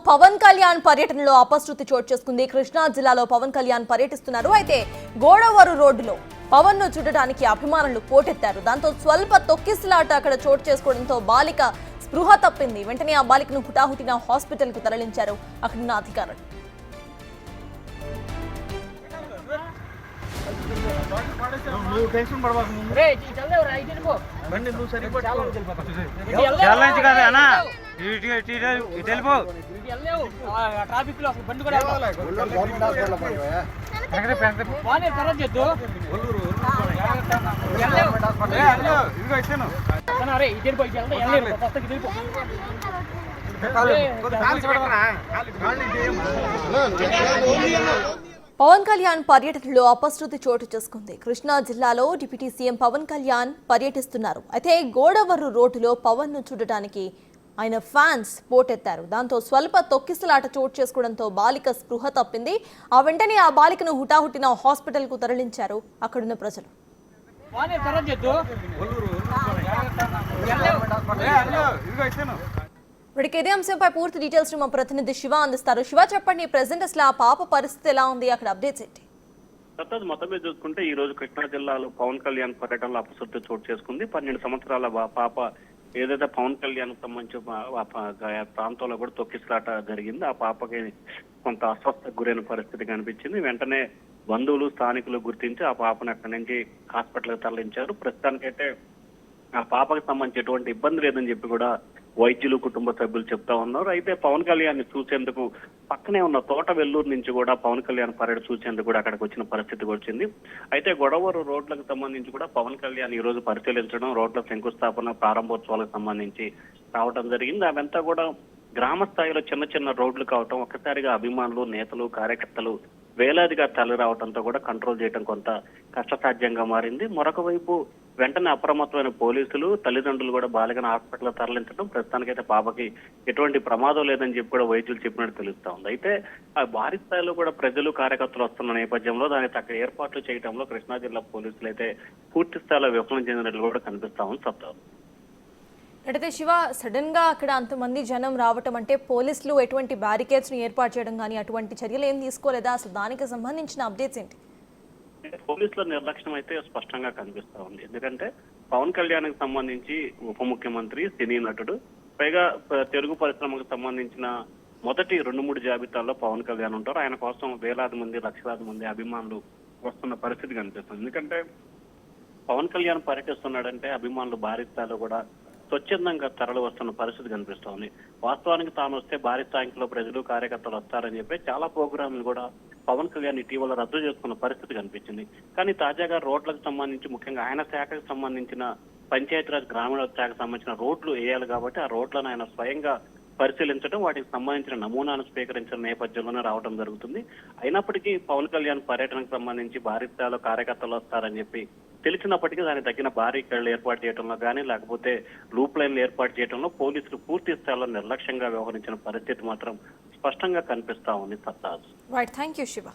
పవన్ కళ్యాణ్ పర్యటనలో అపశృతి చోటు చేసుకుంది. కృష్ణా జిల్లాలో పవన్ కళ్యాణ్ పర్యటిస్తున్నారు. అయితే గోడవరు రోడ్డులో పవన్ ను చూడడానికి అభిమానులు పోటెత్తారు. దాంతో స్వల్ప తొక్కిసలాట అక్కడ చోటు చేసుకోవడంతో బాలిక స్పృహ తప్పింది. వెంటనే ఆ బాలికను హుటాహుటిన హాస్పిటల్ కు తరలించారు అక్కడున్న అధికారులు. ట్రాఫిక్ లో అసలు బండి కూడా పవన్ కళ్యాణ్ పర్యటనలో అపశృతి చోటు చేసుకుంది. కృష్ణా జిల్లాలో డిప్యూటీ సీఎం పవన్ కళ్యాణ్ పర్యటిస్తున్నారు. అయితే గోడవరు రోడ్డులో పవన్ ను చూడటానికి ఆయన ఫ్యాన్స్ పోటెత్తారు. దాంతో స్వల్ప తొక్కిసలాట చోటు చేసుకోవడంతో బాలిక స్పృహ తప్పింది. ఆ వెంటనే ఆ బాలికను హుటాహుటిన హాస్పిటల్ కు తరలించారు అక్కడున్న ప్రజలు. ఇప్పటికే ఇదే అంశంపై పూర్తి డీటెయిల్స్ మా ప్రతినిధి శివ అందిస్తారు. శివ, చెప్పండి, ప్రెసెంట్ అసలు ఆ పాప పరిస్థితి ఎలా ఉంది, అక్కడ అప్డేట్స్ ఏంటి? మొత్తం మీద చూసుకుంటే ఈ రోజు కృష్ణా జిల్లాలో పవన్ కళ్యాణ్ పర్యటనలో అపశృతి చోటు చేసుకుంది. 12 సంవత్సరాల పాప ఏదైతే పవన్ కళ్యాణ్ సంబంధించి ప్రాంతంలో కూడా తొక్కిసలాట జరిగింది. ఆ పాపకి కొంత అస్వస్థకు గురైన పరిస్థితి కనిపించింది. వెంటనే బంధువులు స్థానికులు గుర్తించి ఆ పాపను అక్కడి నుంచి హాస్పిటల్కి తరలించారు. ప్రస్తుతానికైతే ఆ పాపకి సంబంధించి ఎటువంటి ఇబ్బంది లేదని చెప్పి కూడా వైద్యులు కుటుంబ సభ్యులు చెప్తా ఉన్నారు. అయితే పవన్ కళ్యాణ్ ని చూసేందుకు పక్కనే ఉన్న తోట వెల్లూరు నుంచి కూడా పవన్ కళ్యాణ్ పర్యటన చూసేందుకు కూడా అక్కడికి వచ్చిన పరిస్థితి వచ్చింది. అయితే గొడవరు రోడ్లకు సంబంధించి కూడా పవన్ కళ్యాణ్ ఈ రోజు పరిశీలించడం, రోడ్ల శంకుస్థాపన ప్రారంభోత్సవాలకు సంబంధించి రావడం జరిగింది. అవంతా కూడా గ్రామ స్థాయిలో చిన్న చిన్న రోడ్లు కావటం, ఒక్కసారిగా అభిమానులు, నేతలు, కార్యకర్తలు వేలాదిగా తరలి రావడంతో కూడా కంట్రోల్ చేయడం కొంత కష్టసాధ్యంగా మారింది. మరొక వైపు వెంటనే అప్రమత్తమైన పోలీసులు, తల్లిదండ్రులు కూడా బాలికను హాస్పిటల్ తరలించడం, ప్రస్తుతానికైతే పాపకి ఎటువంటి ప్రమాదం లేదని చెప్పి కూడా వైద్యులు చెప్పినట్టు తెలుస్తా ఉంది. అయితే ఆ భారీ స్థాయిలో కూడా ప్రజలు, కార్యకర్తలు వస్తున్న నేపథ్యంలో దానికి తగ్గ ఏర్పాట్లు చేయడంలో కృష్ణా జిల్లా పోలీసులు అయితే పూర్తి స్థాయిలో విఫలం చెందినట్లు కూడా కనిపిస్తా ఉంది. చెప్తారు. అయితే శివ, సడన్ గా అక్కడ అంతమంది జనం రావటం అంటే పోలీసులు ఎటువంటి బ్యారికేడ్స్ ని ఏర్పాటు చేయడం కానీ అటువంటి చర్యలు ఏం తీసుకోలేదా? అసలు దానికి సంబంధించిన అప్డేట్స్ ఏంటి? పోలీసుల నిర్లక్ష్యం అయితే స్పష్టంగా కనిపిస్తా ఉంది. ఎందుకంటే పవన్ కళ్యాణ్ కి సంబంధించి ఉప ముఖ్యమంత్రి, సినీ నటుడు, పైగా తెలుగు పరిశ్రమకు సంబంధించిన మొదటి 2-3 జాబితాల్లో పవన్ కళ్యాణ్ ఉంటారు. ఆయన కోసం వేలాది మంది, లక్షలాది మంది అభిమానులు వస్తున్న పరిస్థితి కనిపిస్తుంది. ఎందుకంటే పవన్ కళ్యాణ్ పర్యటిస్తున్నాడంటే అభిమానులు భారీ స్థాయిలో కూడా స్వచ్ఛందంగా తరలి వస్తున్న పరిస్థితి కనిపిస్తోంది. వాస్తవానికి తాను వస్తే భారీ స్థాయిలో ప్రజలు, కార్యకర్తలు వస్తారని చెప్పి చాలా ప్రోగ్రాంలు కూడా పవన్ కళ్యాణ్ ఇటీవల రద్దు చేసుకున్న పరిస్థితి కనిపించింది. కానీ తాజాగా రోడ్లకు సంబంధించి, ముఖ్యంగా ఆయన శాఖకు సంబంధించిన పంచాయతీరాజ్ గ్రామీణ శాఖకు సంబంధించిన రోడ్లు వేయాలి కాబట్టి ఆ రోడ్లను ఆయన స్వయంగా పరిశీలించడం, వాటికి సంబంధించిన నమూనాను స్వీకరించిన నేపథ్యంలోనే రావడం జరుగుతుంది. అయినప్పటికీ పవన్ కళ్యాణ్ పర్యటనకు సంబంధించి భారీ స్థాయిలో కార్యకర్తలు వస్తారని చెప్పి తెలిసినప్పటికీ దానికి తగిన భారీ కళ్ళు ఏర్పాటు చేయడంలో కానీ, లేకపోతే లూప్ లైన్లు ఏర్పాటు చేయడంలో పోలీసులు పూర్తి స్థాయిలో నిర్లక్ష్యంగా వ్యవహరించిన పరిస్థితి మాత్రం స్పష్టంగా కనిపిస్తా ఉంది. సత్తాజ్. Right, thank you Shiva.